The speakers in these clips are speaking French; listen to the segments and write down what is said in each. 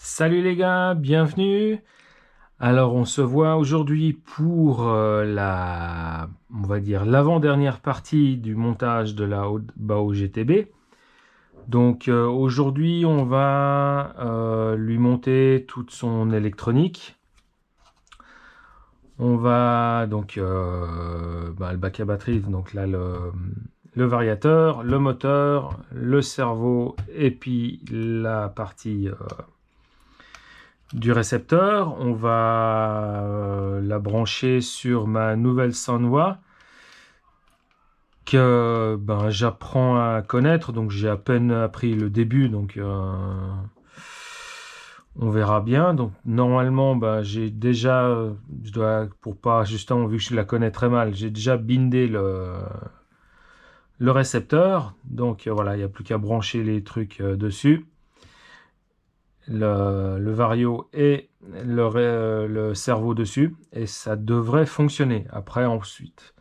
Salut les gars, bienvenue. Alors on se voit aujourd'hui pour on va dire l'avant-dernière partie du montage de la Bao GTB. Donc aujourd'hui on va lui monter toute son électronique. On va donc le bac à batterie, donc là le variateur, le moteur, le cerveau et puis la partie du récepteur. On va la brancher sur ma nouvelle Sanwa que j'apprends à connaître, donc j'ai à peine appris le début, donc on verra bien. Donc normalement j'ai déjà, je dois, pour pas justement, vu que je la connais très mal, j'ai déjà bindé le récepteur, donc voilà, il n'y a plus qu'à brancher les trucs dessus. Le vario et le cerveau dessus et ça devrait fonctionner. Après, ensuite,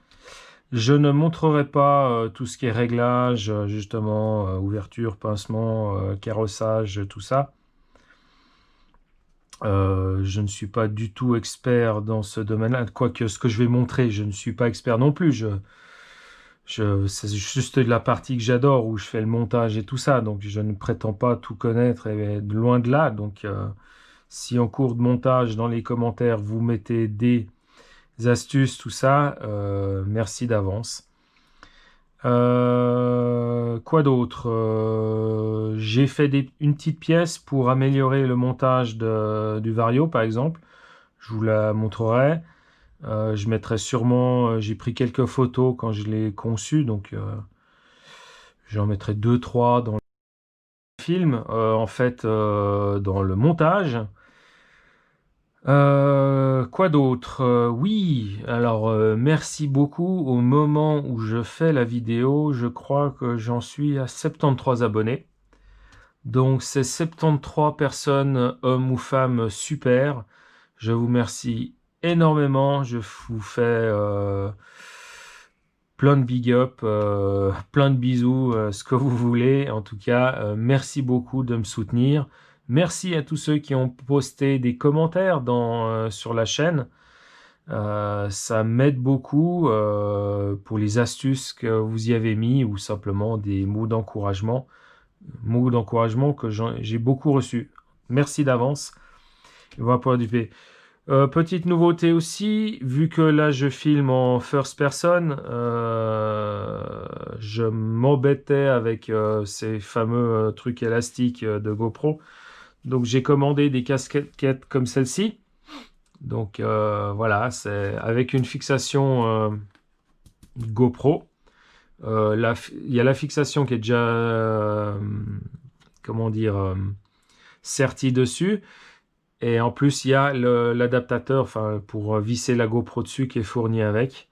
je ne montrerai pas tout ce qui est réglage, justement, ouverture, pincement, carrossage, tout ça. Je ne suis pas du tout expert dans ce domaine-là, quoique ce que je vais montrer, je ne suis pas expert non plus. C'est juste de la partie que j'adore, où je fais le montage et tout ça, donc je ne prétends pas tout connaître, et loin de là. Donc si en cours de montage, dans les commentaires, vous mettez des astuces, tout ça, merci d'avance. Quoi d'autre? J'ai fait une petite pièce pour améliorer le montage du Vario, par exemple. Je vous la montrerai. Je mettrai sûrement, j'ai pris quelques photos quand je l'ai conçu, donc j'en mettrai deux, trois dans le film. En fait, dans le montage. Quoi d'autre? Oui, alors merci beaucoup. Au moment où je fais la vidéo, je crois que j'en suis à 73 abonnés. Donc c'est 73 personnes, hommes ou femmes, super. Je vous remercie énormément. Je vous fais plein de big up, plein de bisous, ce que vous voulez. En tout cas, merci beaucoup de me soutenir. Merci à tous ceux qui ont posté des commentaires sur la chaîne. Ça m'aide beaucoup pour les astuces que vous y avez mis ou simplement des mots d'encouragement. Mots d'encouragement que j'ai beaucoup reçus. Merci d'avance. Voilà pour du P. Petite nouveauté aussi, vu que là je filme en first person, je m'embêtais avec ces fameux trucs élastiques de GoPro. Donc j'ai commandé des casquettes comme celle-ci. Donc voilà, c'est avec une fixation GoPro. Il y a la fixation qui est déjà, comment dire, sertie dessus. Et en plus, il y a l'adaptateur, enfin, pour visser la GoPro dessus qui est fourni avec.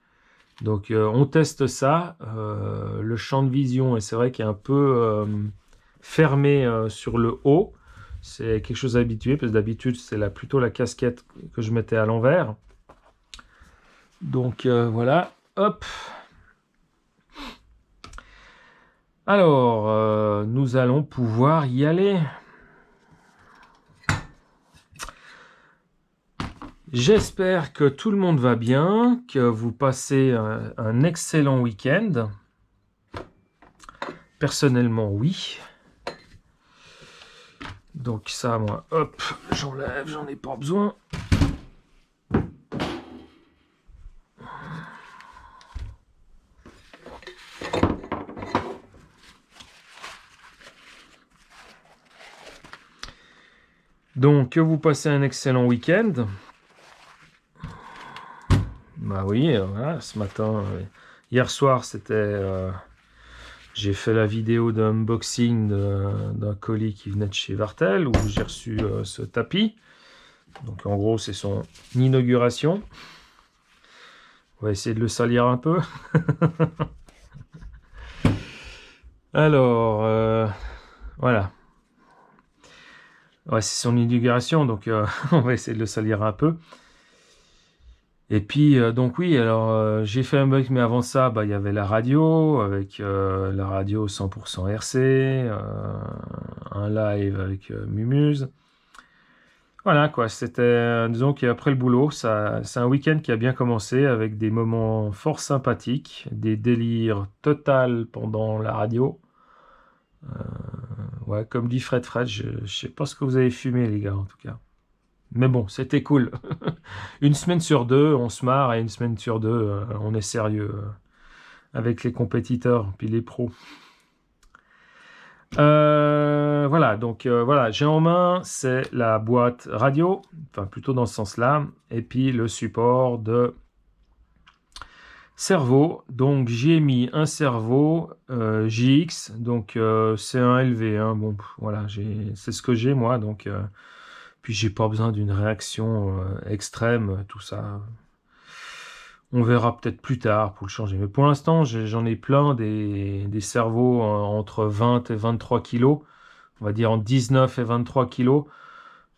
Donc, on teste ça. Le champ de vision, et c'est vrai qu'il est un peu fermé sur le haut. C'est quelque chose d'habitué, parce que d'habitude, c'est plutôt la casquette que je mettais à l'envers. Donc, voilà. Hop. Alors, nous allons pouvoir y aller. J'espère que tout le monde va bien, que vous passez un excellent week-end. Personnellement, oui. Donc ça, moi, hop, j'enlève, j'en ai pas besoin. Donc, que vous passez un excellent week-end. Bah oui, voilà, ce matin, hier soir, c'était... j'ai fait la vidéo d'unboxing d'un colis qui venait de chez Vartel, où j'ai reçu ce tapis. Donc en gros, c'est son inauguration. On va essayer de le salir un peu. Alors, voilà. Ouais, c'est son inauguration, donc on va essayer de le salir un peu. Et puis, donc oui, alors j'ai fait un bug, mais avant ça, il y avait la radio, avec la radio 100% RC, un live avec Mumuse. Voilà quoi, c'était, disons qu'après le boulot, c'est un week-end qui a bien commencé avec des moments fort sympathiques, des délires total pendant la radio. Ouais, comme dit Fred, je sais pas ce que vous avez fumé les gars en tout cas. Mais bon, c'était cool. Une semaine sur deux, on se marre et une semaine sur deux, on est sérieux avec les compétiteurs puis les pros. Voilà, donc voilà, j'ai en main, c'est la boîte radio, enfin plutôt dans ce sens-là, et puis le support de cerveau. Donc j'y ai mis un cerveau JX, donc c'est un LV, hein, bon, voilà, c'est ce que j'ai moi, donc puis j'ai pas besoin d'une réaction extrême, tout ça. On verra peut-être plus tard pour le changer. Mais pour l'instant, j'en ai plein des cerveaux entre 20 et 23 kilos. On va dire en 19 et 23 kilos.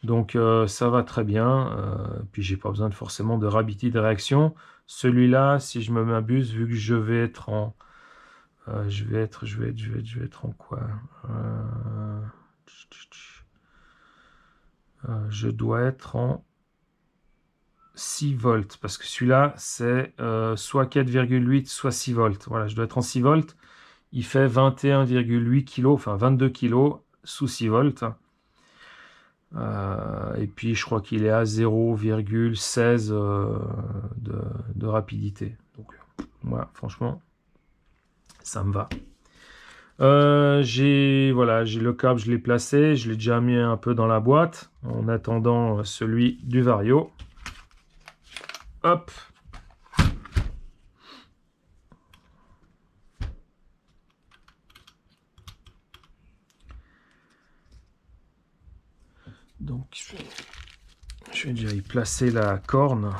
Donc ça va très bien. Puis j'ai pas besoin forcément de rapidité de réaction. Celui-là, si je me m'abuse, vu que je vais être en... je vais être en quoi je dois être en 6 volts, parce que celui-là, c'est soit 4,8, soit 6 volts. Voilà, je dois être en 6 volts. Il fait 21,8 kg, enfin 22 kg sous 6 volts. Et puis, je crois qu'il est à 0,16 de rapidité. Donc, voilà, franchement, ça me va. Voilà, j'ai le câble, je l'ai placé. Je l'ai déjà mis un peu dans la boîte en attendant celui du Vario. Hop. Donc, je vais déjà y placer la corne.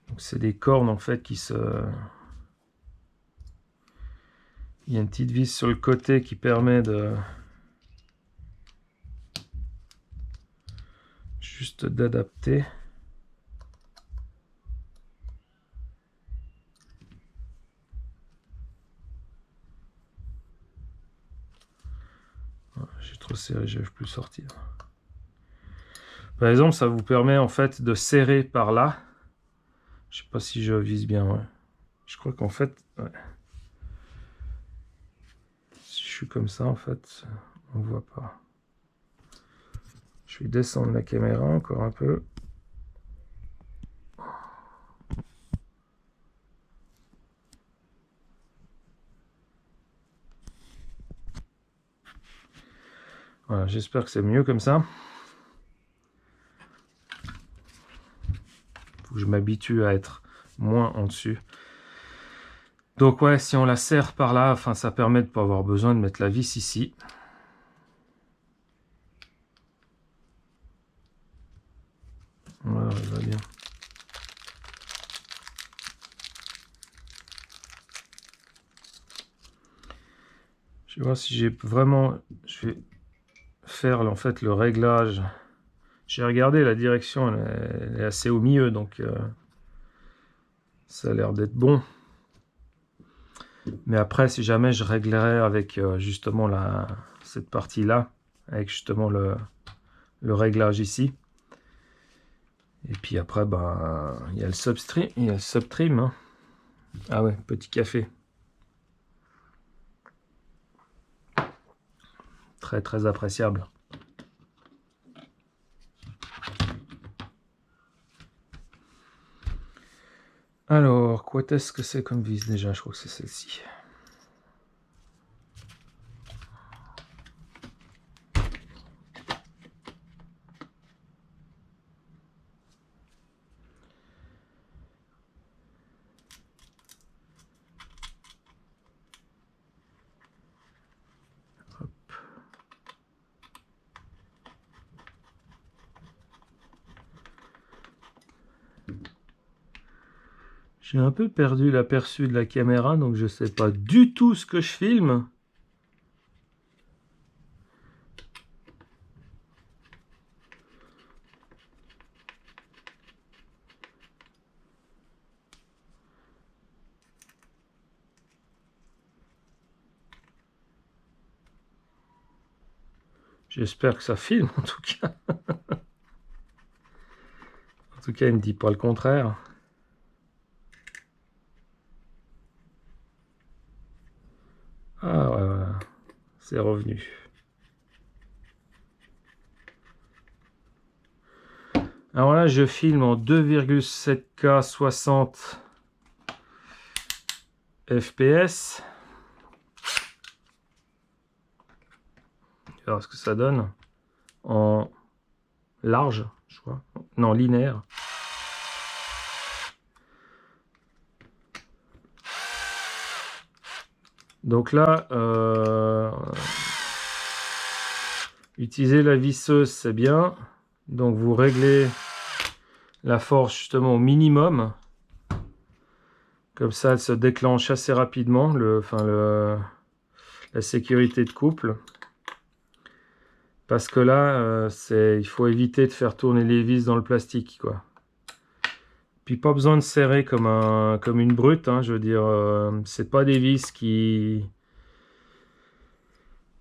Donc, c'est des cornes en fait qui se... Il y a une petite vis sur le côté qui permet de... juste d'adapter. J'ai trop serré, je ne vais plus sortir. Par exemple, ça vous permet en fait de serrer par là. Je sais pas si je vise bien. Ouais. Je crois qu'en fait, ouais. Si je suis comme ça, en fait, on voit pas. Je vais descendre la caméra encore un peu. Voilà, j'espère que c'est mieux comme ça. Faut que je m'habitue à être moins en dessus. Donc ouais, si on la serre par là, enfin, ça permet de ne pas avoir besoin de mettre la vis ici. Voilà, elle va bien. Je vais voir si j'ai vraiment... Je vais faire en fait le réglage. J'ai regardé, la direction elle est assez au milieu, donc ça a l'air d'être bon. Mais après, si jamais je réglerais avec justement cette partie-là, avec justement le réglage ici. Et puis après, ben, il y a le substream, il y a le subtrim. Hein. Ah ouais, petit café. Très très appréciable. Alors, quoi est-ce que c'est comme vis déjà? Je crois que c'est celle-ci. J'ai un peu perdu l'aperçu de la caméra, donc je sais pas du tout ce que je filme. J'espère que ça filme en tout cas. En tout cas, il ne dit pas le contraire. Ah ouais, voilà. C'est revenu. Alors là, je filme en 2,7K 60 FPS. Alors, ce que ça donne en large, je crois. Non, linéaire. Donc là, utiliser la visseuse, c'est bien. Donc vous réglez la force justement au minimum. Comme ça, elle se déclenche assez rapidement, la sécurité de couple. Parce que là, il faut éviter de faire tourner les vis dans le plastique, quoi. Puis pas besoin de serrer comme une brute, hein, je veux dire, c'est pas des vis qui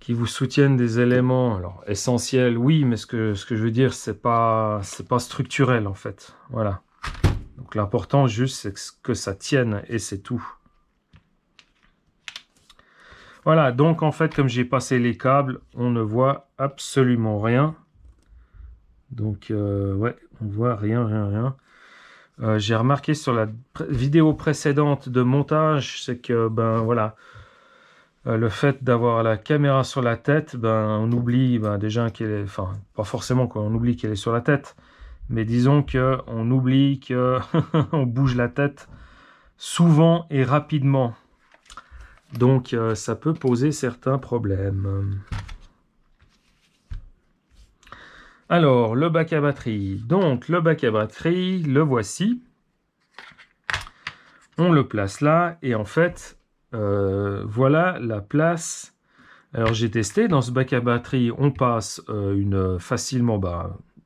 vous soutiennent des éléments, alors essentiels, oui, mais ce que je veux dire, c'est pas structurel en fait. Voilà. Donc l'important juste, c'est que ça tienne et c'est tout. Voilà, donc en fait, comme j'ai passé les câbles, on ne voit absolument rien. Donc ouais, on voit rien. J'ai remarqué sur la vidéo précédente de montage, c'est que ben voilà, le fait d'avoir la caméra sur la tête, ben on oublie déjà qu'elle est, enfin pas forcément qu'on oublie qu'elle est sur la tête, mais disons que on oublie que on bouge la tête souvent et rapidement. Donc ça peut poser certains problèmes. Alors, le bac à batterie. Donc, le bac à batterie, le voici. On le place là. Et en fait, voilà la place. Alors, j'ai testé. Dans ce bac à batterie, on passe facilement,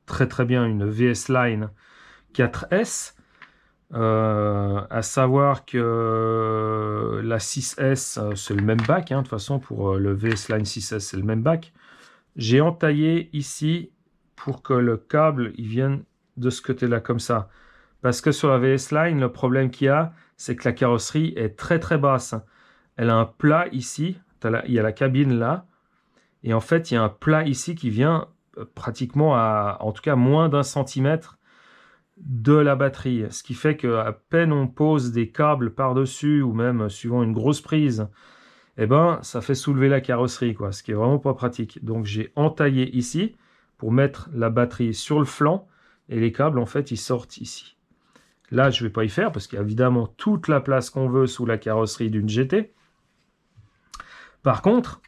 très bien, une VS Line 4S. À savoir que la 6S, c'est le même bac. Hein, de toute façon, pour le VS Line 6S, c'est le même bac. J'ai entaillé ici pour que le câble il vienne de ce côté-là comme ça. Parce que sur la VS Line, le problème qu'il y a, c'est que la carrosserie est très basse. Elle a un plat ici, il y a la cabine là, et en fait il y a un plat ici qui vient pratiquement à, en tout cas, moins d'1 centimètre de la batterie. Ce qui fait qu'à peine on pose des câbles par-dessus, ou même suivant une grosse prise, eh ben, ça fait soulever la carrosserie, quoi, ce qui est vraiment pas pratique. Donc j'ai entaillé ici pour mettre la batterie sur le flanc et les câbles, en fait, ils sortent ici. Là, je vais pas y faire parce qu'il y a évidemment toute la place qu'on veut sous la carrosserie d'une GT. Par contre,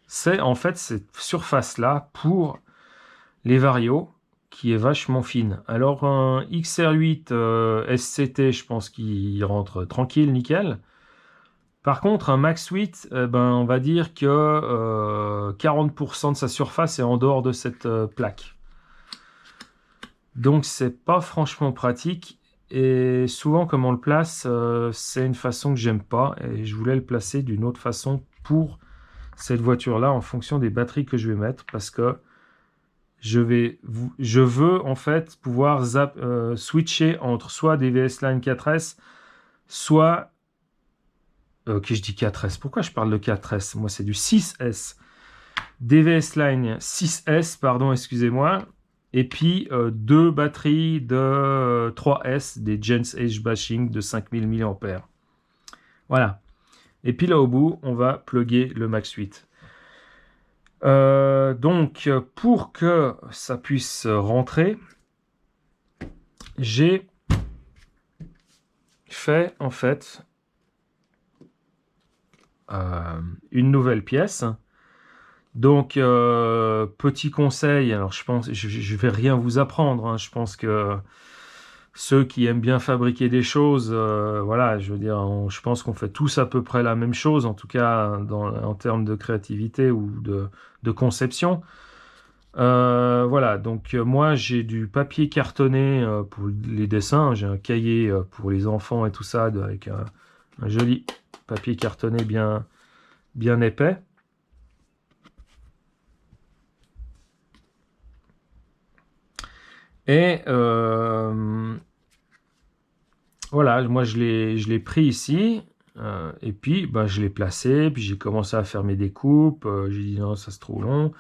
c'est en fait cette surface-là pour les varios qui est vachement fine. Alors un XR8 SCT, je pense qu'il rentre tranquille, nickel. Par contre, un Max 8, on va dire que 40% de sa surface est en dehors de cette plaque. Donc, c'est pas franchement pratique. Et souvent, comme on le place, c'est une façon que j'aime pas. Et je voulais le placer d'une autre façon pour cette voiture-là, en fonction des batteries que je vais mettre. Parce que je veux en fait pouvoir switcher entre soit des VS Line 4S, soit... Ok, je dis 4S. Pourquoi je parle de 4S? Moi, c'est du 6S. DVS Line 6S, pardon, excusez-moi. Et puis, deux batteries de 3S, des Gens Age Bashing de 5000 mAh. Voilà. Et puis là, au bout, on va plugger le Max 8. Donc, pour que ça puisse rentrer, j'ai fait, en fait, une nouvelle pièce. Donc, petit conseil, alors je vais rien vous apprendre, hein, je pense que ceux qui aiment bien fabriquer des choses, voilà, je veux dire, je pense qu'on fait tous à peu près la même chose, en tout cas en termes de créativité ou de conception. Voilà, donc moi j'ai du papier cartonné pour les dessins, j'ai un cahier pour les enfants et tout ça, avec un joli papier cartonné bien épais. Et voilà, moi je l'ai pris ici, et puis bah, je l'ai placé, puis j'ai commencé à faire mes découpes, j'ai dit non, ça c'est trop long,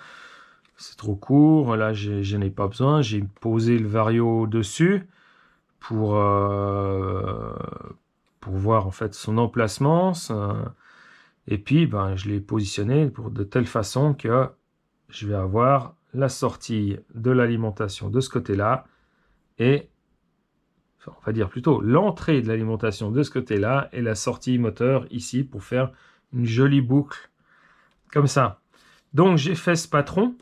c'est trop court, là je n'ai pas besoin, j'ai posé le Vario dessus pour, euh, pour voir en fait son emplacement, et puis ben, je l'ai positionné de telle façon que je vais avoir la sortie de l'alimentation de ce côté-là, et enfin, on va dire plutôt l'entrée de l'alimentation de ce côté-là et la sortie moteur ici pour faire une jolie boucle comme ça. Donc j'ai fait ce patron,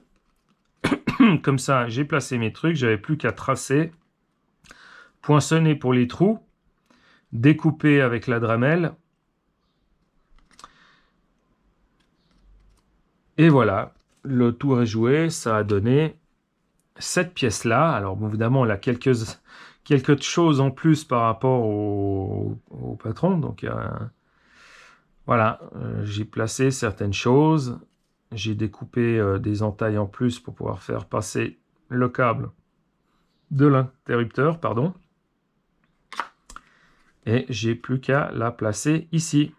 comme ça j'ai placé mes trucs, j'avais plus qu'à tracer, poinçonner pour les trous, découper avec la Dremel, et voilà, le tour est joué, ça a donné cette pièce-là. Alors bon, évidemment, elle a quelques choses en plus par rapport au patron, donc voilà, j'ai placé certaines choses. J'ai découpé des entailles en plus pour pouvoir faire passer le câble de l'interrupteur, pardon. Et j'ai plus qu'à la placer ici.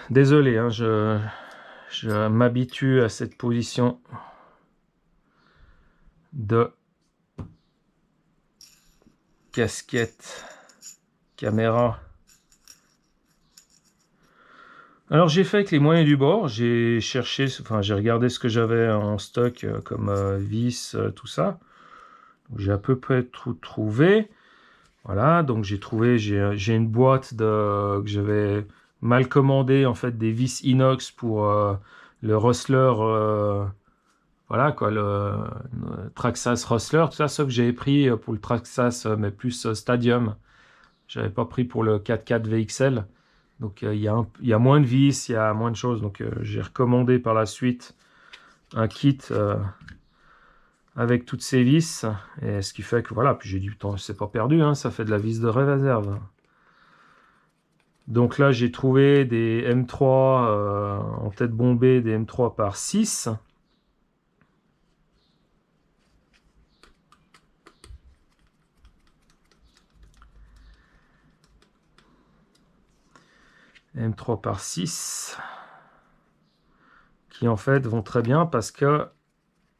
Désolé, hein, je m'habitue à cette position de casquette caméra. Alors j'ai fait avec les moyens du bord, j'ai cherché, enfin j'ai regardé ce que j'avais en stock comme vis, tout ça. J'ai à peu près tout trouvé. Voilà, donc j'ai une boîte que j'avais mal commandé, en fait, des vis inox pour le Rustler, voilà quoi, le Traxxas Rustler, tout ça, sauf que j'avais pris pour le Traxxas, mais plus Stadium. J'avais pas pris pour le 4x4 VXL. Donc il y a moins de vis, il y a moins de choses. Donc j'ai recommandé par la suite un kit avec toutes ces vis. Et ce qui fait que voilà, puis j'ai du temps, c'est pas perdu, hein, ça fait de la vis de réserve. Donc là j'ai trouvé des M3 en tête bombée, des M3 par 6. M3 par 6 qui en fait vont très bien parce que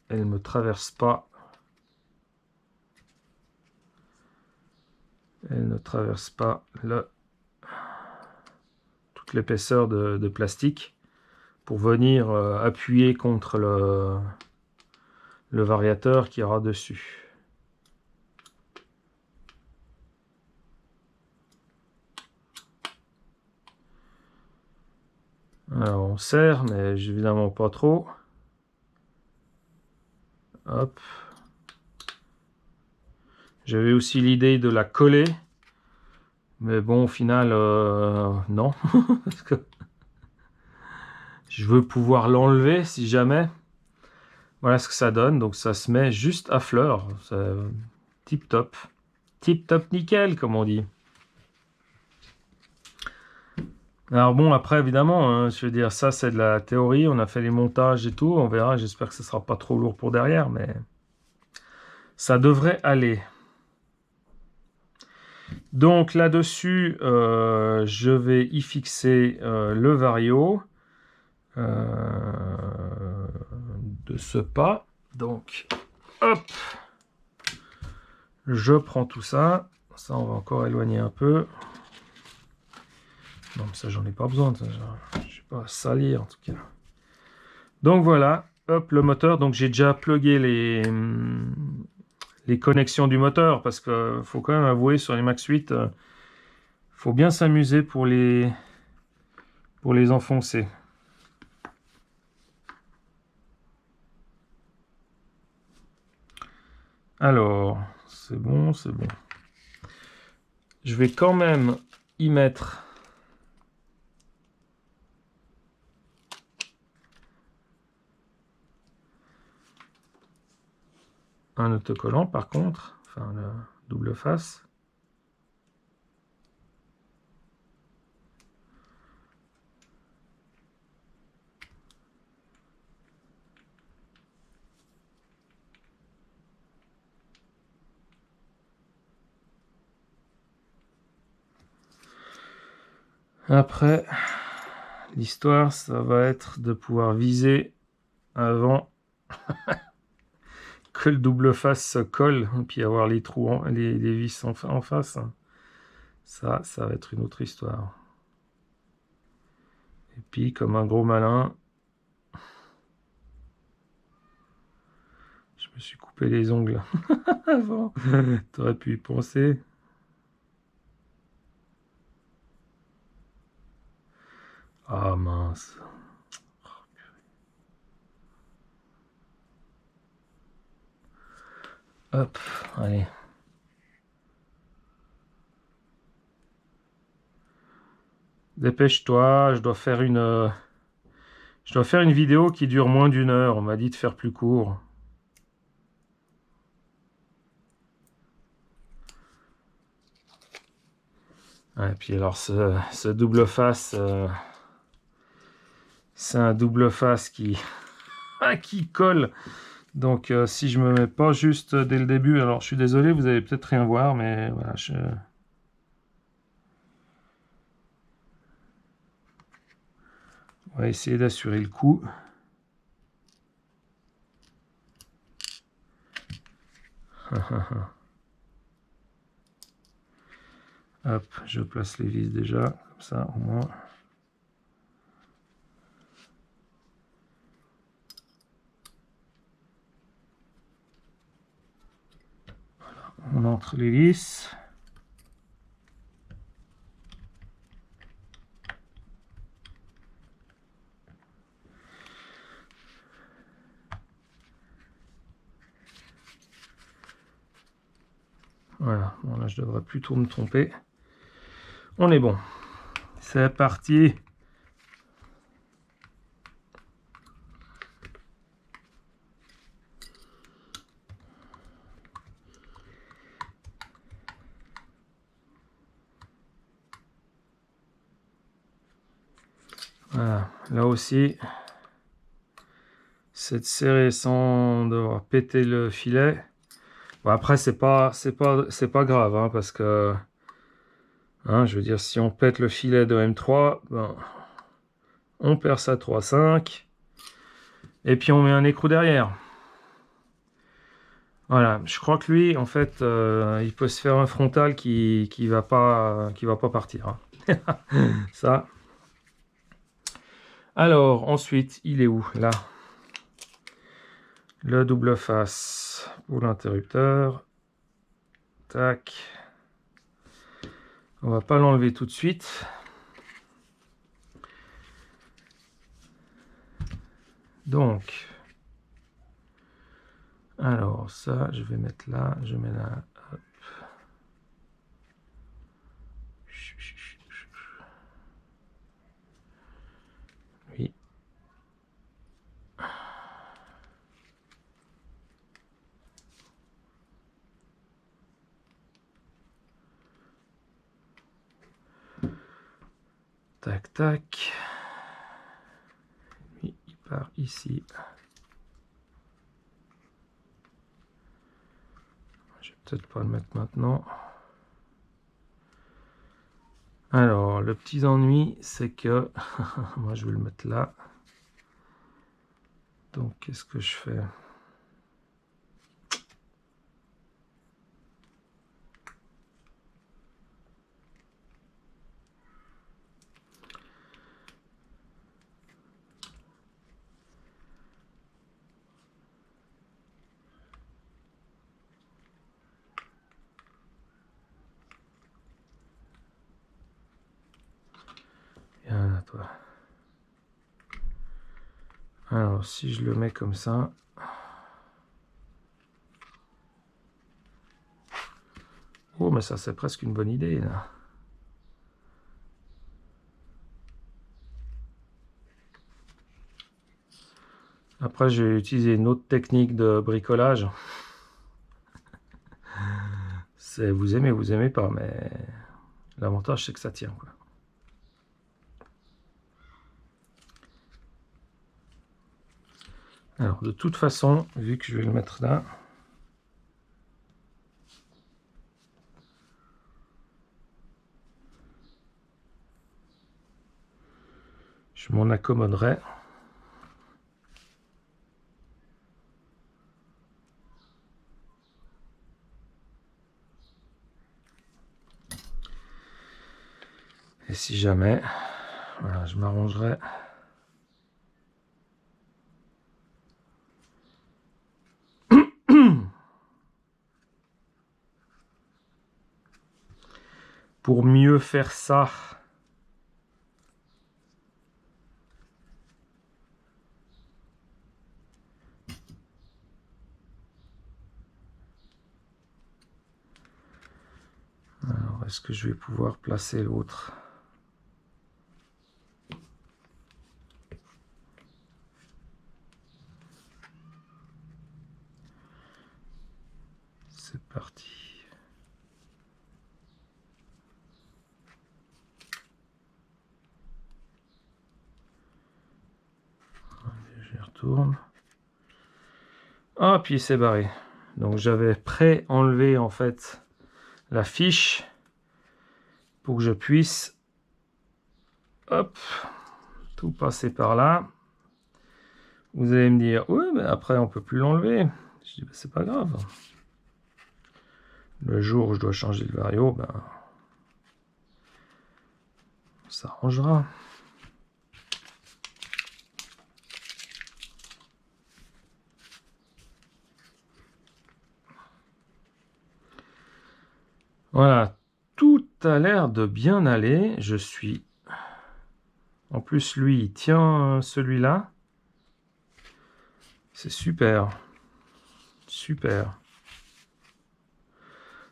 elles ne me traversent pas. Elles ne traversent pas toute l'épaisseur de plastique pour venir appuyer contre le variateur qui aura dessus. Alors on serre, mais évidemment pas trop. Hop. J'avais aussi l'idée de la coller, mais bon, au final, non. Parce que je veux pouvoir l'enlever si jamais. Voilà ce que ça donne. Donc ça se met juste à fleur. Tip top. Tip top nickel, comme on dit. Alors bon, après, évidemment, hein, je veux dire, ça c'est de la théorie. On a fait les montages et tout. On verra. J'espère que ce sera pas trop lourd pour derrière, mais ça devrait aller. Donc là-dessus, je vais y fixer le Vario de ce pas. Donc, hop, je prends tout ça. Ça, on va encore éloigner un peu. Non, mais ça, j'en ai pas besoin. Je ne vais pas salir, en tout cas. Donc, voilà. Hop, le moteur. Donc, j'ai déjà plugué les connexions du moteur. Parce qu'il faut quand même avouer, sur les Max 8, faut bien s'amuser pour les enfoncer. Alors, c'est bon, c'est bon. Je vais quand même y mettre un autocollant, par contre. enfin le double face. Après, l'histoire, ça va être de pouvoir viser avant que le double face se colle, et puis avoir les trous, les vis en face. Ça va être une autre histoire. Et puis, comme un gros malin, je me suis coupé les ongles avant. T'aurais pu y penser. Ah mince. Hop, allez. Dépêche-toi, je dois faire une vidéo qui dure moins d'1 heure. On m'a dit de faire plus court. Et puis alors ce double face, c'est un double face qui, qui colle. Donc si je me mets pas juste dès le début, alors je suis désolé, vous allez peut-être rien voir, mais voilà, on va essayer d'assurer le coup. Hop, je place les vis déjà, comme ça au moins. Voilà, on entre les vis. Voilà, bon là je devrais plutôt me tromper. On est bon. C'est parti. Voilà, là aussi, c'est de serrer sans devoir péter le filet. Bon, après, c'est pas grave, hein, parce que, hein, je veux dire, si on pète le filet de M3, ben, on perd sa 3,5, et puis on met un écrou derrière. Voilà, je crois que lui, en fait, il peut se faire un frontal qui va pas partir, hein. Ça. Alors, ensuite, il est où? Là. Le double face pour l'interrupteur. Tac. On va pas l'enlever tout de suite. Donc, alors ça, je vais mettre là, je mets là. Hop. Oui. Tac, tac. Oui, il part ici. Je vais peut-être pas le mettre maintenant. Alors, le petit ennui, c'est que moi, je vais le mettre là. Donc, qu'est-ce que je fais? Viens là, toi. Alors, si je le mets comme ça... Oh, mais ça, c'est presque une bonne idée, là. Après, j'ai utilisé une autre technique de bricolage. Vous aimez pas, mais l'avantage c'est que ça tient, quoi. Alors de toute façon, vu que je vais le mettre là, je m'en accommoderai. Et si jamais, voilà, je m'arrangerai. Pour mieux faire ça. Alors, est-ce que je vais pouvoir placer l'autre? C'est parti. Je retourne. Ah, puis c'est barré. Donc j'avais pré-enlevé en fait la fiche pour que je puisse, hop, tout passer par là. Vous allez me dire, oui, mais après on peut plus l'enlever. Je dis, bah, c'est pas grave. Le jour où je dois changer le vario, ben, ça arrangera. Voilà, tout a l'air de bien aller. Je suis... En plus, lui, il tient celui-là. C'est super. Super.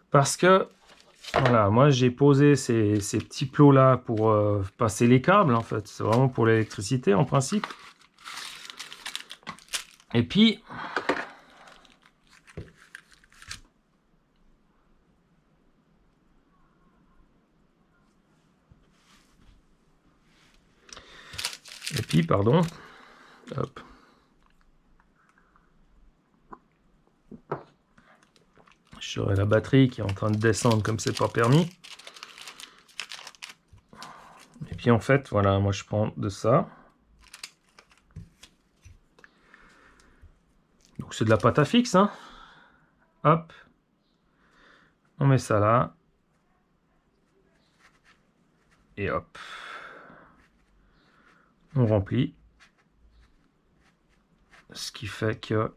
Parce que, voilà, moi, j'ai posé ces petits plots-là pour passer les câbles, en fait. C'est vraiment pour l'électricité, en principe. Et puis... pardon, hop. J'aurai la batterie qui est en train de descendre comme c'est pas permis. Et puis en fait, voilà, moi je prends de ça. Donc c'est de la pâte à fixe, hein. Hop. On met ça là. Et hop. On remplit. Ce qui fait que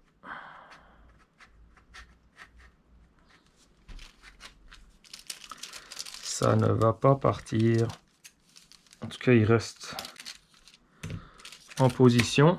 ça ne va pas partir. En tout cas, il reste en position.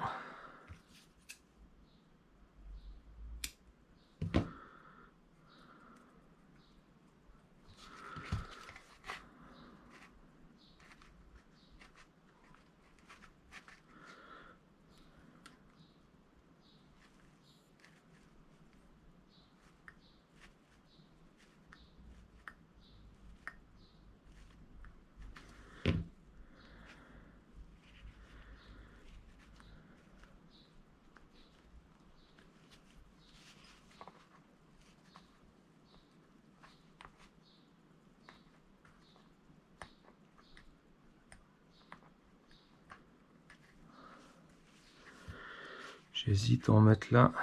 J'hésite à en mettre là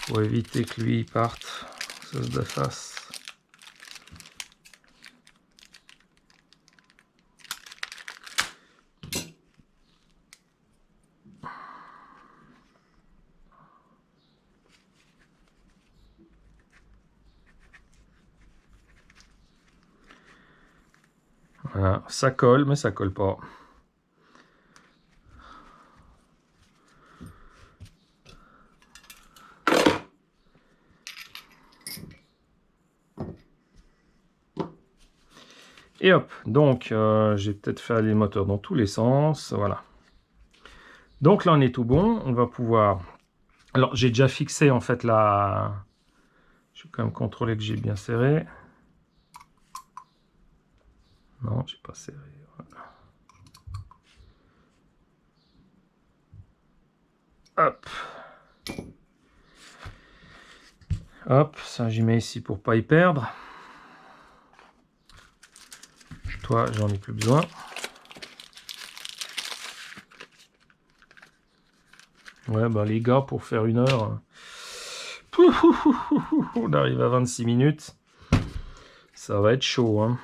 pour éviter que lui parte, ça se défasse. Voilà, ça colle, mais ça colle pas. Et hop, donc j'ai peut-être fait aller le moteur dans tous les sens, voilà. Donc là on est tout bon, on va pouvoir... Alors j'ai déjà fixé en fait Je vais quand même contrôler que j'ai bien serré. Non, j'ai pas serré. Voilà. Hop. Hop, ça j'y mets ici pour pas y perdre. Toi, j'en ai plus besoin. Ouais, bah les gars, pour faire 1 heure, on arrive à 26 minutes. Ça va être chaud, hein.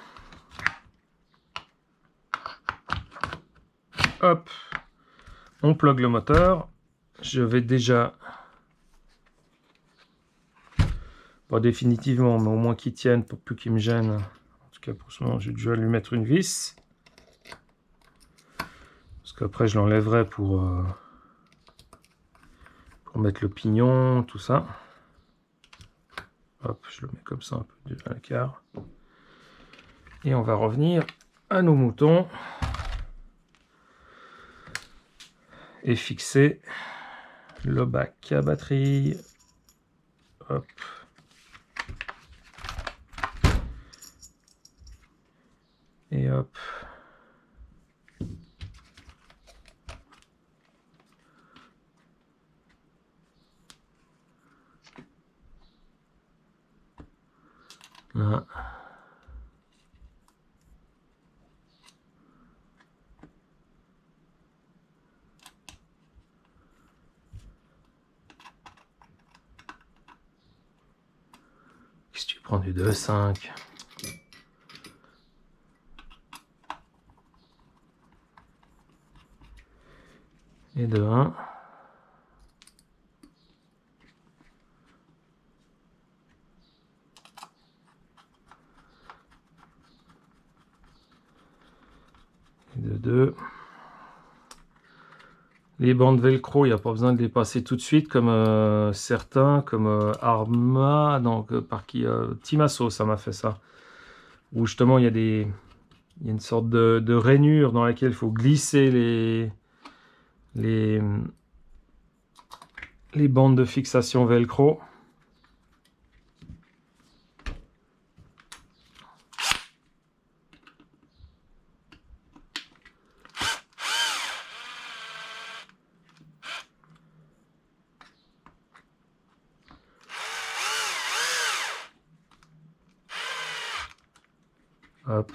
Hop, on plug le moteur. Je vais déjà, pas définitivement, mais au moins qu'il tienne pour plus qu'il me gêne. En tout cas, pour ce moment, j'ai déjà lui mettre une vis. Parce qu'après, je l'enlèverai pour mettre le pignon, tout ça. Hop, je le mets comme ça un peu à l'écart. Et on va revenir à nos moutons. Et fixer le bac à batterie. Hop. Et hop. Là. Qu'est-ce que tu prends du 2,5 et de 1. Et de 2. Les bandes velcro, il n'y a pas besoin de les passer tout de suite comme certains, comme Arma, donc par qui Timasso, ça m'a fait ça. Où justement il y a une sorte de rainure dans laquelle il faut glisser les bandes de fixation velcro. Hop.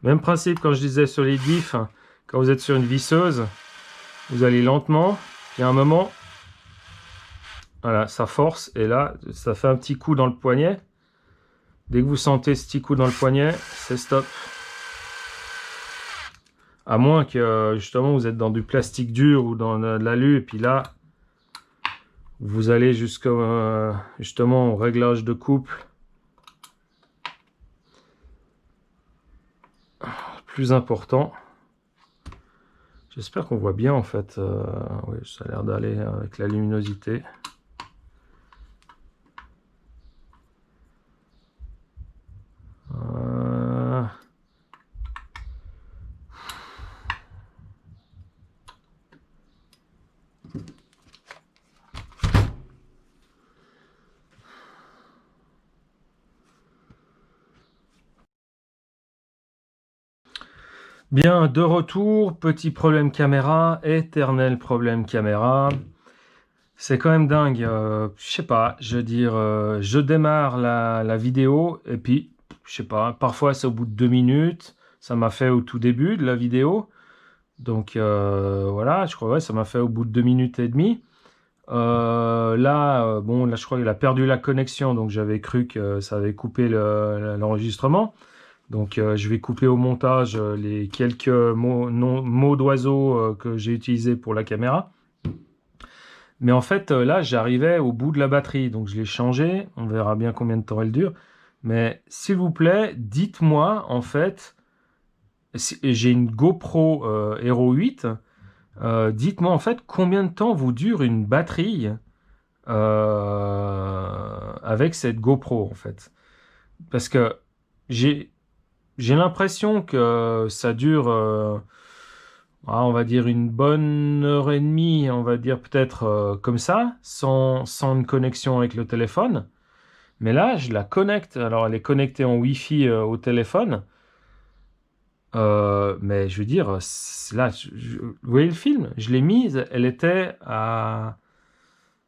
Même principe quand je disais sur les diffs, quand vous êtes sur une visseuse, vous allez lentement, puis à un moment, voilà, ça force, et là, ça fait un petit coup dans le poignet. Dès que vous sentez ce petit coup dans le poignet, c'est stop. À moins que justement vous êtes dans du plastique dur ou dans de l'alu, et puis là, vous allez jusqu'au justement au réglage de couple. Plus important. J'espère qu'on voit bien en fait. Oui, ça a l'air d'aller avec la luminosité. Bien, de retour, petit problème caméra, éternel problème caméra. C'est quand même dingue, je sais pas, je veux dire, je démarre la vidéo et puis, je sais pas, parfois c'est au bout de 2 minutes, ça m'a fait au tout début de la vidéo, donc voilà, je crois, ouais, ça m'a fait au bout de 2 minutes et demie. Là, bon, là je crois qu'il a perdu la connexion, donc j'avais cru que ça avait coupé l'enregistrement. Donc je vais couper au montage les quelques mots d'oiseaux que j'ai utilisés pour la caméra. Mais en fait, là, j'arrivais au bout de la batterie, donc je l'ai changé. On verra bien combien de temps elle dure. Mais s'il vous plaît, dites-moi, en fait, j'ai une GoPro Hero 8. Dites-moi, en fait, combien de temps vous dure une batterie avec cette GoPro, en fait. Parce que j'ai l'impression que ça dure, on va dire une bonne heure et demie, on va dire peut-être comme ça, sans une connexion avec le téléphone. Mais là, je la connecte. Alors, elle est connectée en Wi-Fi au téléphone. Mais je veux dire, là, vous voyez le film? Je l'ai mise, elle était à...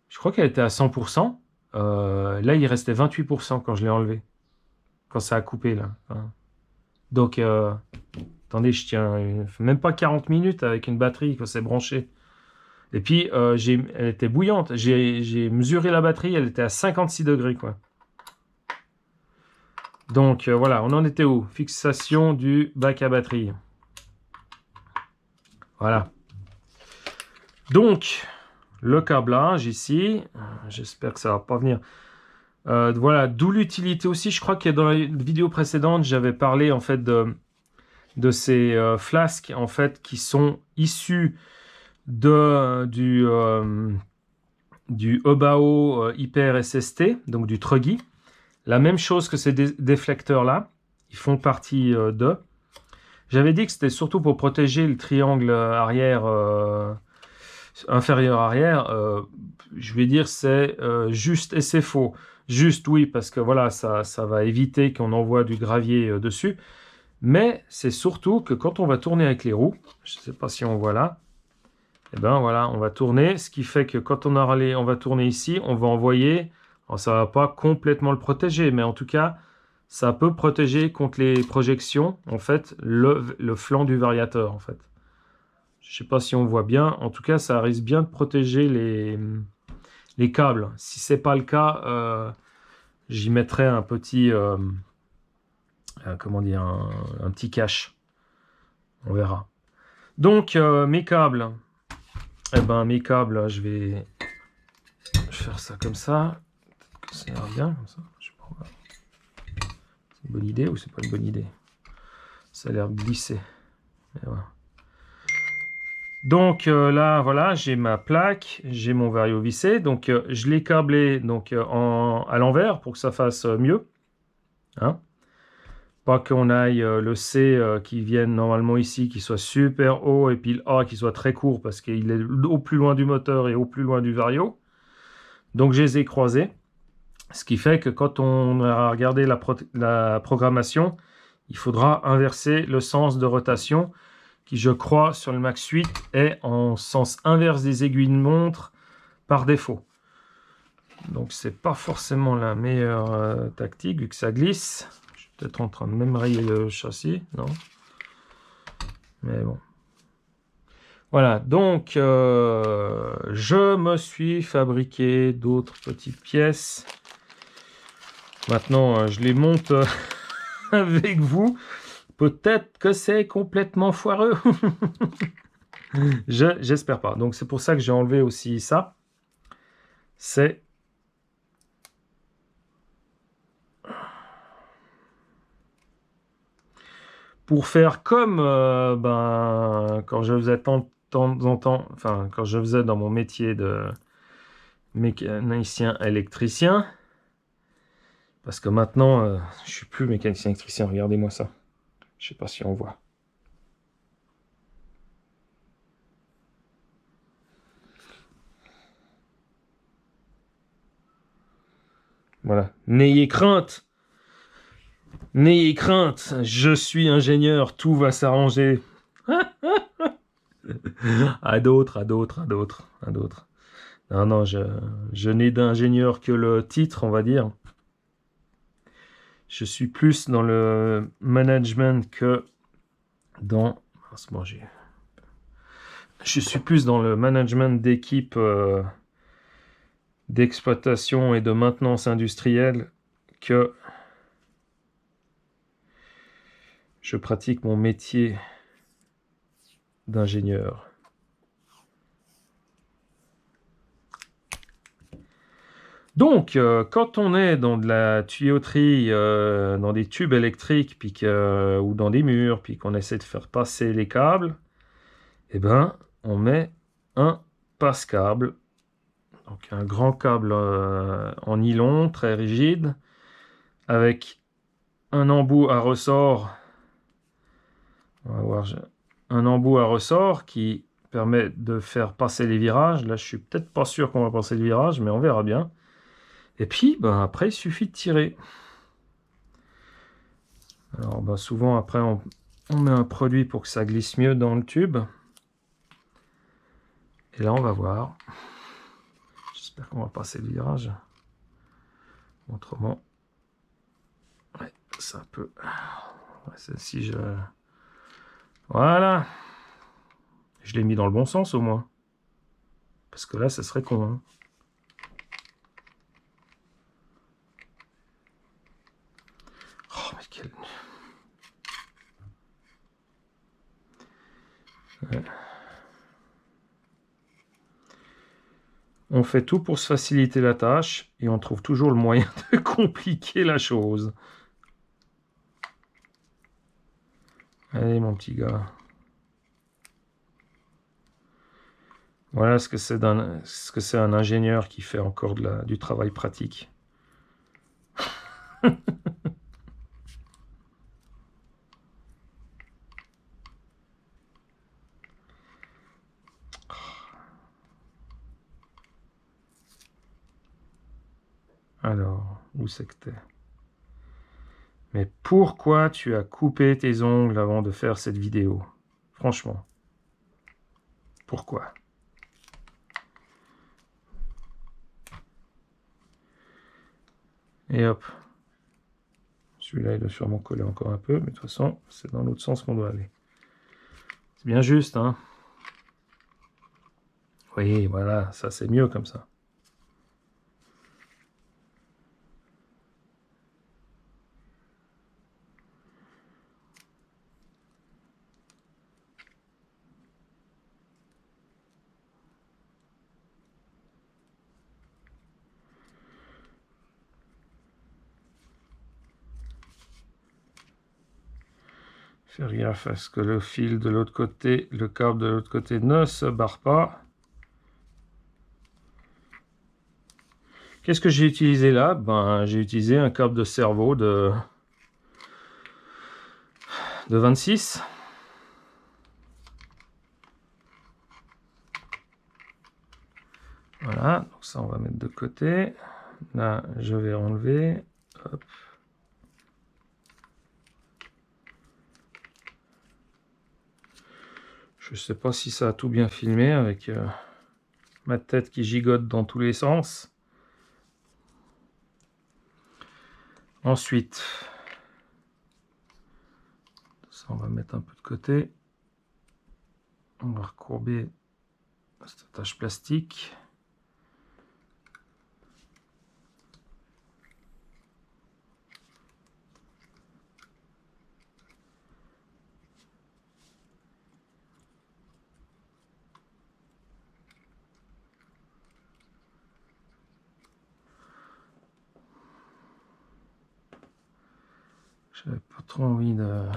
Je crois qu'elle était à 100%. Là, il restait 28% quand je l'ai enlevé. Quand ça a coupé, là. Enfin, donc, attendez, je tiens même pas 40 minutes avec une batterie quand c'est branché. Et puis, elle était bouillante. J'ai mesuré la batterie, elle était à 56 degrés, quoi. Donc, voilà, on en était où? Fixation du bac à batterie. Voilà. Donc, le câblage ici, j'espère que ça va pas venir. Voilà, d'où l'utilité aussi. Je crois que dans la vidéo précédente, j'avais parlé en fait de ces flasques en fait qui sont issus du Obao Hyper SST, donc du Truggy. La même chose que ces déflecteurs là, ils font partie d'eux. J'avais dit que c'était surtout pour protéger le triangle arrière inférieur arrière. Je vais dire c'est juste et c'est faux. Juste oui parce que voilà ça va éviter qu'on envoie du gravier dessus. Mais c'est surtout que quand on va tourner avec les roues, je ne sais pas si on voit là, et ben voilà, on va tourner, ce qui fait que quand on va tourner ici, on va envoyer, alors ça va pas complètement le protéger, mais en tout cas, ça peut protéger contre les projections, en fait, le flanc du variateur, en fait. Je sais pas si on voit bien, en tout cas, ça risque bien de protéger les câbles. Si c'est pas le cas, j'y mettrai un petit, comment dire, un petit cache. On verra. Donc, mes câbles. Eh ben, mes câbles, je vais faire ça comme ça. Ça ira bien, comme ça. Je sais pas. C'est une bonne idée ou c'est pas une bonne idée? Ça a l'air de glisser. Et voilà. Donc là, voilà, j'ai ma plaque, j'ai mon vario vissé. Donc, je l'ai câblé donc, à l'envers pour que ça fasse mieux. Hein? Pas qu'on aille le C qui vienne normalement ici, qui soit super haut, et puis le A qui soit très court parce qu'il est au plus loin du moteur et au plus loin du vario. Donc je les ai croisés. Ce qui fait que quand on a regardé la programmation, il faudra inverser le sens de rotation qui, je crois, sur le Max 8 est en sens inverse des aiguilles de montre par défaut. Donc c'est pas forcément la meilleure tactique vu que ça glisse. Je suis peut-être en train de même rayer le châssis, non? Mais bon. Voilà, donc je me suis fabriqué d'autres petites pièces. Maintenant, je les monte avec vous. Peut-être que c'est complètement foireux. J'espère pas. Donc c'est pour ça que j'ai enlevé aussi ça. C'est pour faire comme quand je faisais temps en temps, enfin quand je faisais dans mon métier de mécanicien électricien. Parce que maintenant, je suis plus mécanicien électricien. Regardez-moi ça. Je sais pas si on voit. Voilà. N'ayez crainte. N'ayez crainte. Je suis ingénieur. Tout va s'arranger. À d'autres, à d'autres, à d'autres, à d'autres. Non, non, je n'ai d'ingénieur que le titre, on va dire. Je suis plus dans le management que dans... Je suis plus dans le management d'équipe d'exploitation et de maintenance industrielle que je pratique mon métier d'ingénieur. Donc, quand on est dans de la tuyauterie, dans des tubes électriques, ou dans des murs, puis qu'on essaie de faire passer les câbles, eh ben, on met un passe-câble, donc un grand câble en nylon, très rigide, avec un embout à ressort. On va voir, un embout à ressort qui permet de faire passer les virages. Là, je suis peut-être pas sûr qu'on va passer le virage, mais on verra bien. Et puis, ben, après, il suffit de tirer. Alors, ben, souvent, après, on met un produit pour que ça glisse mieux dans le tube. Et là, on va voir. J'espère qu'on va passer le virage. Autrement, ouais, ça peut... Ouais, celle-ci, je... Voilà. Je l'ai mis dans le bon sens, au moins. Parce que là, ça serait con, hein. Oh, mais quel... Ouais. On fait tout pour se faciliter la tâche et on trouve toujours le moyen de compliquer la chose. Allez, mon petit gars. Voilà ce que c'est un ingénieur qui fait encore du travail pratique. Alors, où c'est que t'es? Mais pourquoi tu as coupé tes ongles avant de faire cette vidéo? Franchement. Pourquoi? Et hop. Celui-là, il doit sûrement coller encore un peu, mais de toute façon, c'est dans l'autre sens qu'on doit aller. C'est bien juste, hein? Oui, voilà, ça c'est mieux comme ça. Faire gaffe à ce que le fil de l'autre côté, le câble de l'autre côté ne se barre pas. Qu'est-ce que j'ai utilisé là? Ben, j'ai utilisé un câble de cerveau de 26. Voilà, donc ça on va mettre de côté. Là, je vais enlever. Hop. Je ne sais pas si ça a tout bien filmé avec ma tête qui gigote dans tous les sens. Ensuite, ça on va mettre un peu de côté. On va recourber cette attache plastique. J'avais pas trop envie de...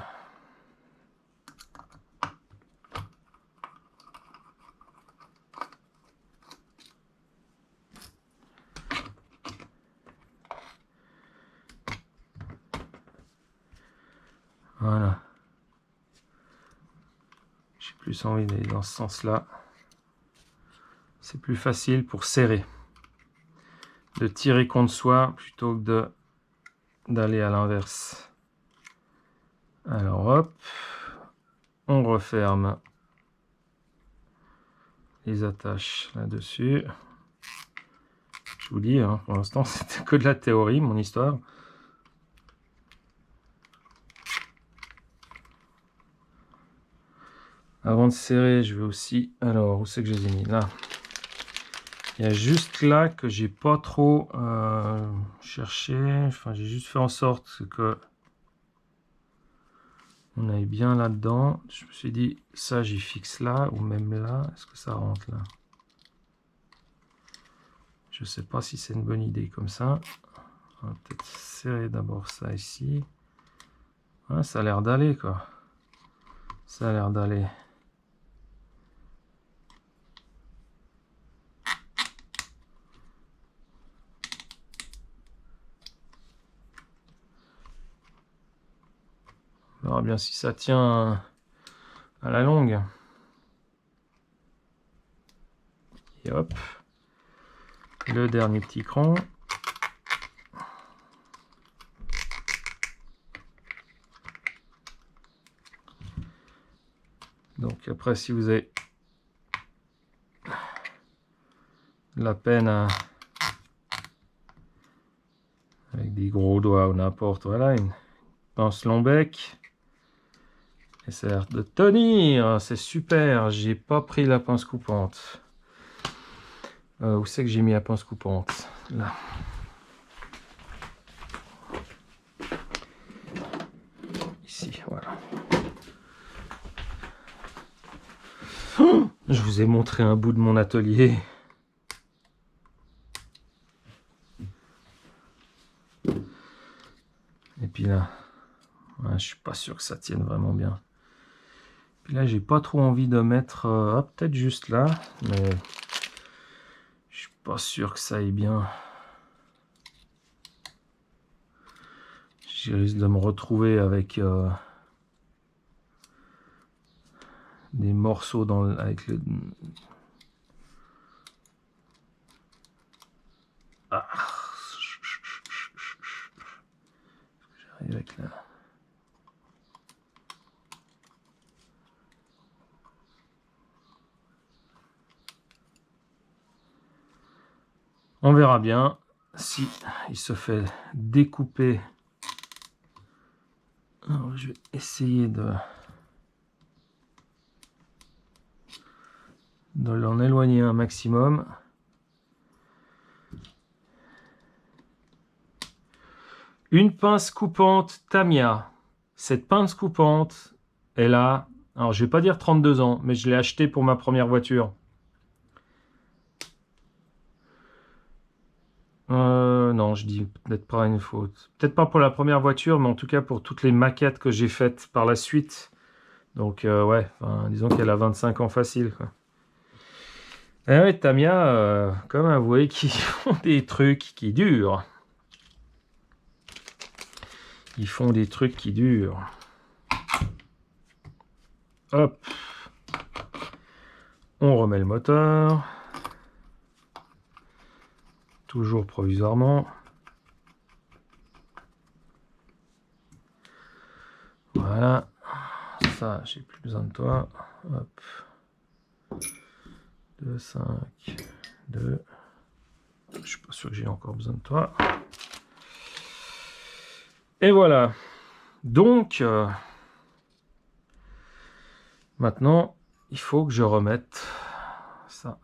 Voilà. J'ai plus envie d'aller dans ce sens-là. C'est plus facile pour serrer. De tirer contre soi plutôt que d'aller à l'inverse. Alors hop, on referme les attaches là-dessus. Je vous dis, hein, pour l'instant c'était que de la théorie, mon histoire. Avant de serrer, je vais aussi... Alors, où c'est que je les ai mis? Là. Il y a juste là que j'ai pas trop cherché. Enfin, j'ai juste fait en sorte que on aille bien là-dedans. Je me suis dit, ça j'y fixe là, ou même là. Est-ce que ça rentre là? Je sais pas si c'est une bonne idée comme ça. On va peut-être serrer d'abord ça ici. Ouais, ça a l'air d'aller quoi. Ça a l'air d'aller. On verra bien si ça tient à la longue. Et hop. Le dernier petit cran. Donc après, si vous avez la peine avec des gros doigts ou n'importe, voilà, une pince long bec. Et ça a l'air de tenir, c'est super. J'ai pas pris la pince coupante. Où c'est que j'ai mis la pince coupante? Là. Ici, voilà. Oh, je vous ai montré un bout de mon atelier. Et puis là, ouais, je suis pas sûr que ça tienne vraiment bien. Puis là, j'ai pas trop envie de mettre, peut-être juste là, mais je suis pas sûr que ça aille bien. Je risque de me retrouver avec des morceaux avec le... Ah. J'arrive avec la... On verra bien si il se fait découper. Alors, je vais essayer de l'en éloigner un maximum. Une pince coupante Tamiya. Cette pince coupante, elle a, alors je vais pas dire 32 ans, mais je l'ai achetée pour ma première voiture. Non, je dis peut-être pas une faute. Peut-être pas pour la première voiture, mais en tout cas pour toutes les maquettes que j'ai faites par la suite. Donc ouais, enfin, disons qu'elle a 25 ans facile, quoi. Et ouais, Tamiya, comme avoué, qui font des trucs qui durent. Ils font des trucs qui durent. Hop. On remet le moteur. Toujours provisoirement. Voilà. Ça, j'ai plus besoin de toi. Hop. 2, 5, 2. Je suis pas sûr que j'ai encore besoin de toi. Et voilà. Donc, maintenant, il faut que je remette ça.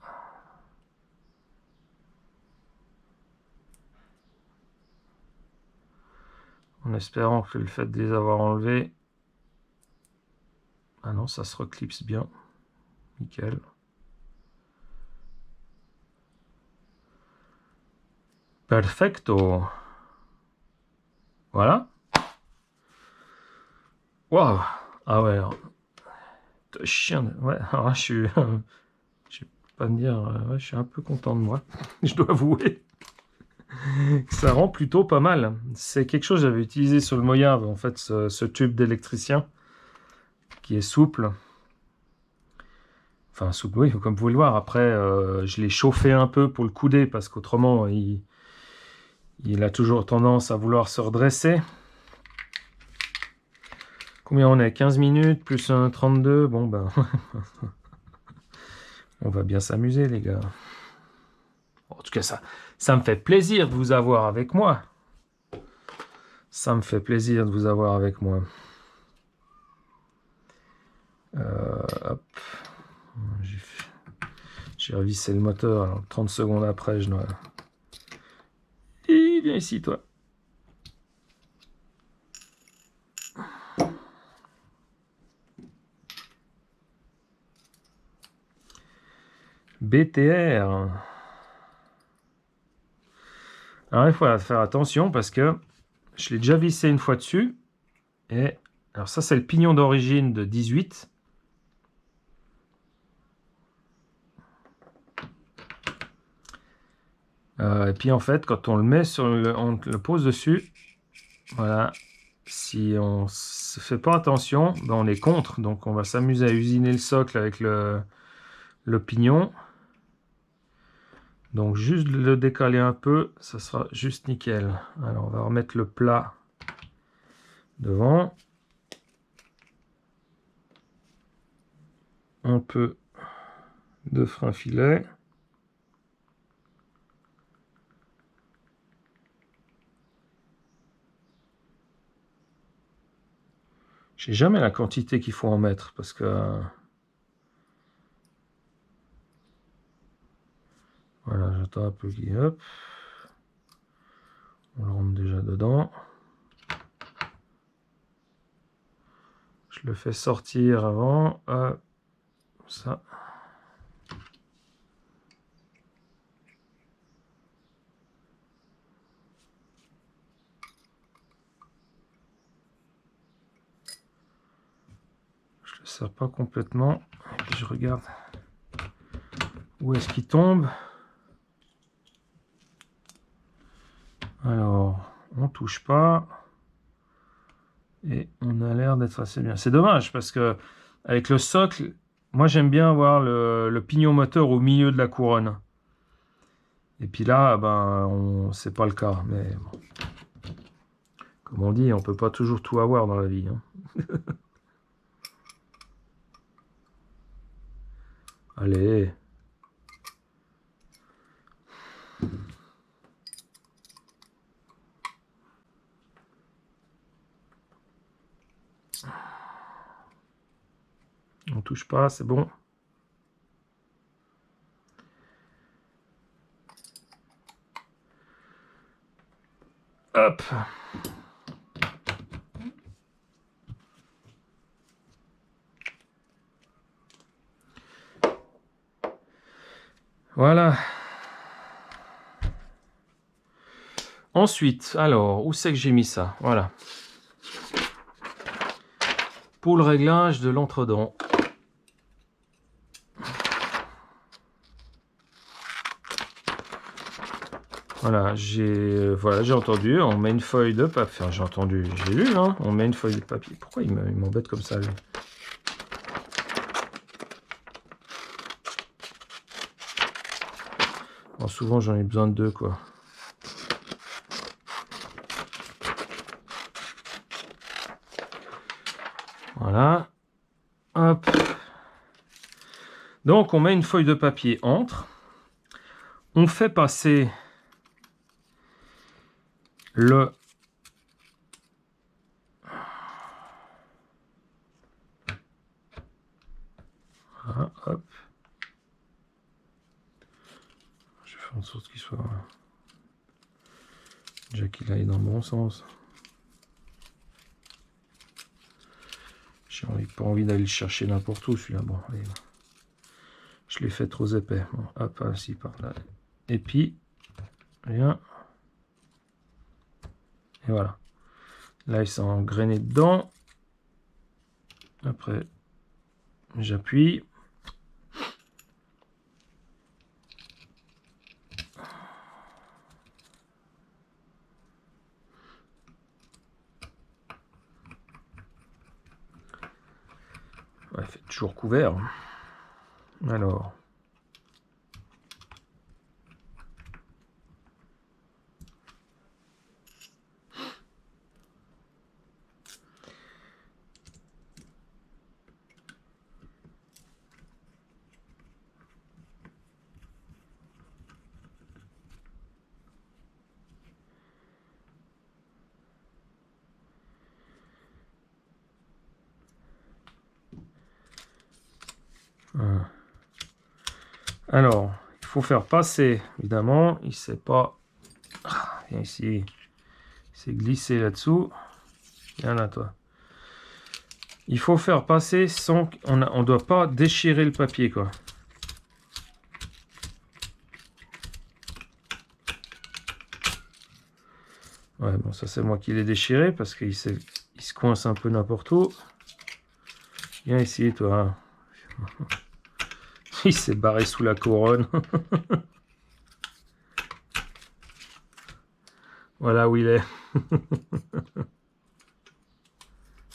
En espérant que le fait de les avoir enlevés... Ah non, ça se reclipse bien. Nickel. Perfecto. Voilà. Waouh. Ah ouais. Chien. Ouais, alors je suis... je vais pas me dire... ouais, je suis un peu content de moi. Je dois avouer. Ça rend plutôt pas mal. C'est quelque chose que j'avais utilisé sur le Mojave, en fait, ce tube d'électricien qui est souple. Enfin, souple, oui, comme vous pouvez le voir. Après, je l'ai chauffé un peu pour le couder parce qu'autrement, il a toujours tendance à vouloir se redresser. Combien on est? 15 minutes plus un 32. Bon, ben, on va bien s'amuser, les gars. En tout cas, ça me fait plaisir de vous avoir avec moi. Ça me fait plaisir de vous avoir avec moi. Hop. J'ai revissé le moteur. Alors 30 secondes après, je dois... Et viens ici, toi. BTR. Alors il faut faire attention parce que je l'ai déjà vissé une fois dessus. Et alors ça, c'est le pignon d'origine de 18. Et puis en fait, quand on le met sur on le pose dessus, voilà, si on se fait pas attention, ben on est contre. Donc on va s'amuser à usiner le socle avec le pignon. Donc juste le décaler un peu, ça sera juste nickel. Alors on va remettre le plat devant. un peu de frein filet. Je sais jamais la quantité qu'il faut en mettre parce que voilà, j'attends un peu qu'il hop. On le rentre déjà dedans. Je le fais sortir avant. Ça. Je le serre pas complètement. Et puis je regarde où est-ce qu'il tombe. Alors, on touche pas. Et on a l'air d'être assez bien. C'est dommage parce que avec le socle, moi j'aime bien avoir le pignon moteur au milieu de la couronne. Et puis là, ben, c'est pas le cas. Mais bon. Comme on dit, on peut pas toujours tout avoir dans la vie. Hein. Allez. On touche pas, c'est bon. Hop. Voilà. Ensuite, alors, où c'est que j'ai mis ça? Voilà. Pour le réglage de l'entredent. Voilà, j'ai entendu, on met une feuille de papier. Enfin, j'ai entendu, j'ai lu, hein, on met une feuille de papier. Pourquoi il m'embête comme ça, lui? Bon, souvent, j'en ai besoin de deux, quoi. Voilà. Hop. Donc, on met une feuille de papier entre. On fait passer le... Voilà, hop. Je vais faire en sorte qu'il soit... Déjà qu'il aille dans le bon sens. J'ai pas envie d'aller le chercher n'importe où, celui-là. Bon, allez. Je l'ai fait trop épais. Bon, hop, ainsi, par là. Et puis, rien. Et voilà. Là, il s'est engrainé dedans. Après, j'appuie. Ouais, fait toujours couvert. Alors. Alors, il faut faire passer, évidemment, il ne sait pas. Viens ici, il s'est glissé là-dessous. Viens là, toi. Il faut faire passer sans... On ne doit pas déchirer le papier, quoi. Ouais, bon, ça c'est moi qui l'ai déchiré parce qu'il se coince un peu n'importe où. Viens ici, toi. Il s'est barré sous la couronne. Voilà où il est.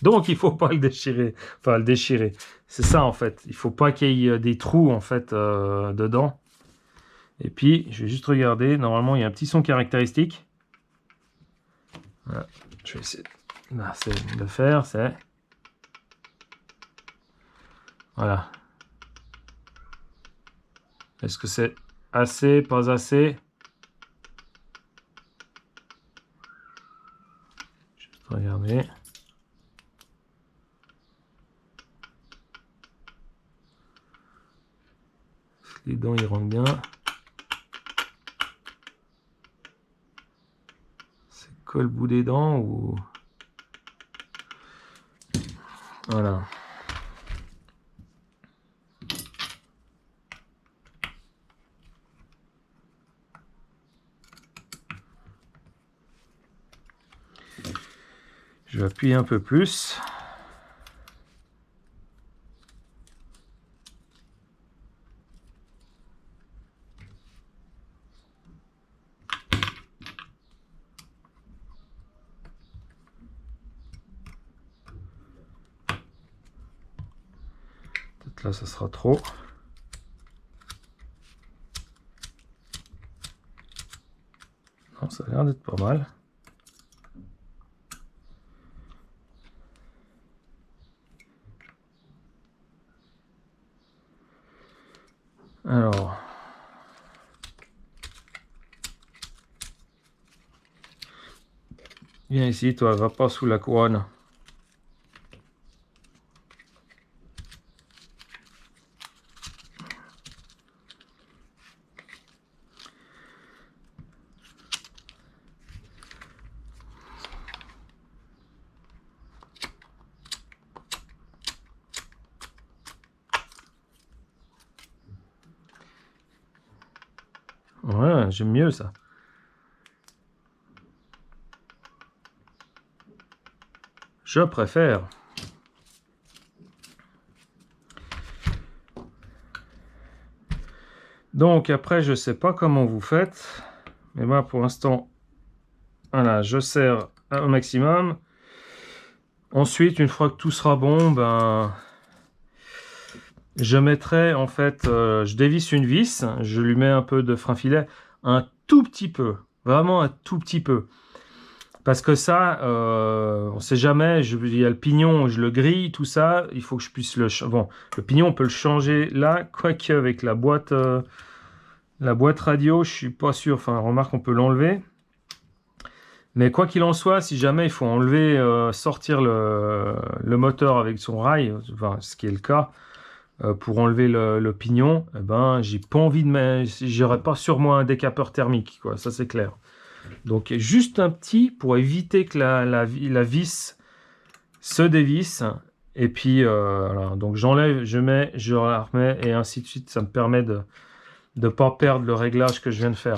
Donc il faut pas le déchirer. Enfin, le déchirer. C'est ça en fait. Il faut pas qu'il y ait des trous en fait dedans. Et puis, je vais juste regarder. Normalement, il y a un petit son caractéristique. Voilà. Je vais essayer de le faire. C'est... Voilà. Est-ce que c'est assez, pas assez? Juste regarder. Les dents, ils rentrent bien. C'est que le bout des dents ou... Voilà. Je vais appuyer un peu plus. Peut-être là, ça sera trop. Non, ça a l'air d'être pas mal. Alors, viens ici, toi, va pas sous la couronne. Ouais, j'aime mieux ça. Je préfère. Donc après, je sais pas comment vous faites, mais moi pour l'instant, voilà, je serre au maximum. Ensuite, une fois que tout sera bon, ben, je mettrai en fait, je dévisse une vis, je lui mets un peu de frein filet, un tout petit peu, vraiment un tout petit peu. Parce que ça, on sait jamais, il y a le pignon, je le grille, tout ça, il faut que je puisse le... Bon, le pignon, on peut le changer là, quoique avec la boîte radio, je suis pas sûr, enfin, remarque, on peut l'enlever. Mais quoi qu'il en soit, si jamais il faut enlever, sortir le moteur avec son rail, enfin, ce qui est le cas, pour enlever le pignon, eh ben, j'ai pas envie de mettre, j'aurais pas sur moi un décapeur thermique, quoi, ça c'est clair. Donc juste un petit pour éviter que la vis se dévisse. Et puis voilà. Donc j'enlève, je mets, je la remets et ainsi de suite. Ça me permet de ne pas perdre le réglage que je viens de faire.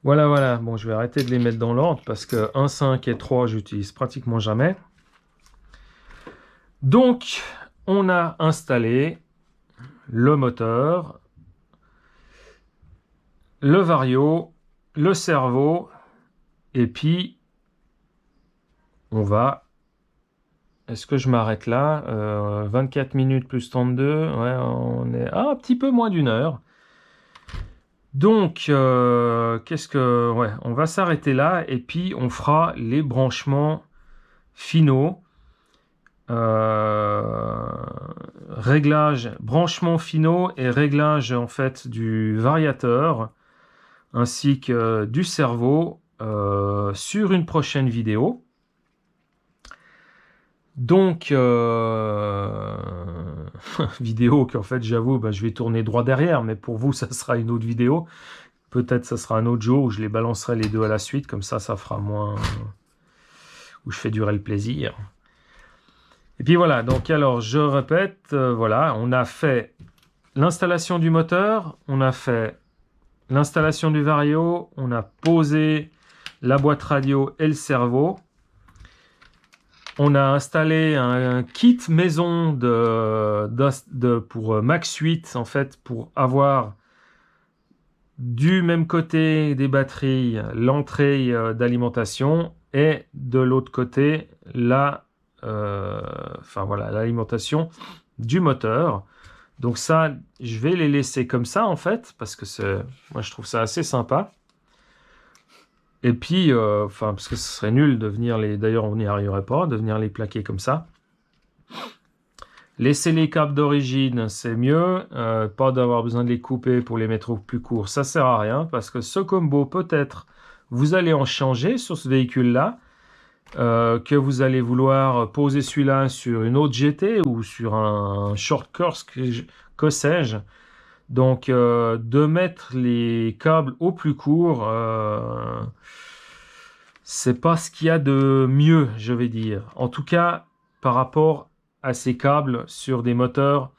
Voilà, voilà. Bon, je vais arrêter de les mettre dans l'ordre parce que 1, 5 et 3, j'utilise pratiquement jamais. Donc, on a installé le moteur, le vario, le servo, et puis on va... Est-ce que je m'arrête là? 24 minutes plus 32, ouais, on est un petit peu moins d'une heure. Donc, qu'est-ce que... Ouais, on va s'arrêter là et puis on fera les branchements finaux. Réglage, branchements finaux et réglage en fait du variateur ainsi que du servo sur une prochaine vidéo. Donc, vidéo qu'en fait, j'avoue, je vais tourner droit derrière, mais pour vous, ça sera une autre vidéo. Peut-être ça sera un autre jour où je les balancerai les deux à la suite, comme ça fera moins... où je fais durer le plaisir. Et puis voilà, donc alors, je répète, voilà, on a fait l'installation du moteur, on a fait l'installation du vario, on a posé la boîte radio et le servo. On a installé un kit maison pour Max 8, en fait, pour avoir du même côté des batteries l'entrée d'alimentation et de l'autre côté l'alimentation du moteur. Donc ça, je vais les laisser comme ça, en fait, parce que moi, je trouve ça assez sympa. Et puis, parce que ce serait nul de venir les... D'ailleurs, on n'y arriverait pas, de venir les plaquer comme ça. Laisser les câbles d'origine, c'est mieux. Pas d'avoir besoin de les couper pour les mettre au plus court, ça sert à rien parce que ce combo, peut-être, vous allez en changer sur ce véhicule-là, que vous allez vouloir poser celui-là sur une autre GT ou sur un short course, que sais-je. Donc, de mettre les câbles au plus court, c'est pas ce qu'il y a de mieux, je vais dire. En tout cas, par rapport à ces câbles sur des moteurs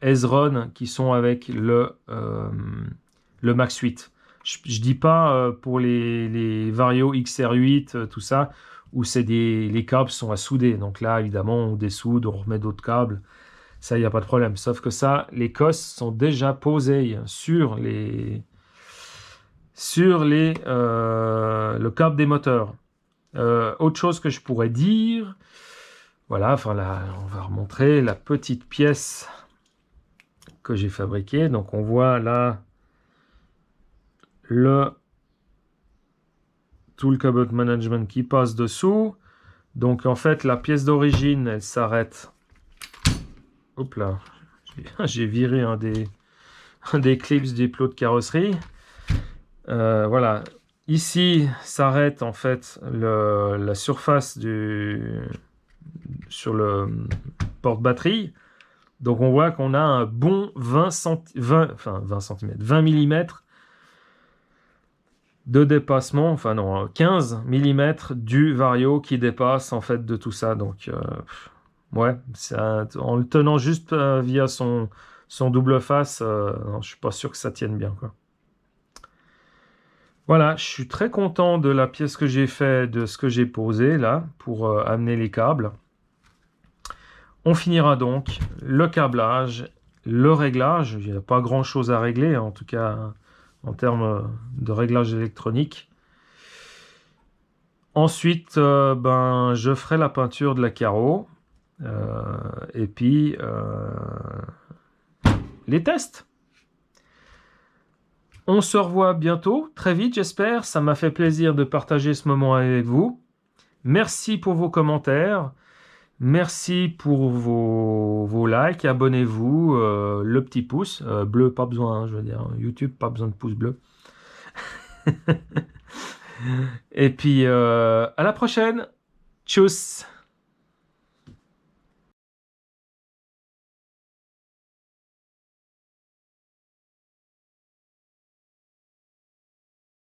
S-Run qui sont avec le Max 8. Je dis pas pour les Vario XR8, tout ça, où les câbles sont à souder. Donc là, évidemment, on dessoude, on remet d'autres câbles. Ça, il n'y a pas de problème. Sauf que ça, les cosses sont déjà posées le câble des moteurs. Autre chose que je pourrais dire, voilà, enfin là, on va remontrer la petite pièce que j'ai fabriquée. Donc on voit là le Tool Cable Management qui passe dessous. Donc en fait, la pièce d'origine, elle s'arrête. Hop là, j'ai viré un des clips des plots de carrosserie. Voilà, ici s'arrête en fait la surface sur le porte-batterie. Donc on voit qu'on a un bon 20 mm de dépassement, enfin non, 15 mm du Vario qui dépasse en fait de tout ça. Donc ouais, en le tenant juste via son double face, non, je suis pas sûr que ça tienne bien, quoi. Voilà, je suis très content de la pièce que j'ai fait, de ce que j'ai posé là pour amener les câbles. On finira donc le câblage, le réglage. Il n'y a pas grand chose à régler, en tout cas en termes de réglage électronique. Ensuite, je ferai la peinture de la carreau et puis les tests. On se revoit bientôt, très vite j'espère. Ça m'a fait plaisir de partager ce moment avec vous. Merci pour vos commentaires. Merci pour vos likes. Abonnez-vous. Le petit pouce. Bleu, pas besoin, hein, je veux dire. YouTube, pas besoin de pouce bleu. Et puis, à la prochaine. Tchuss!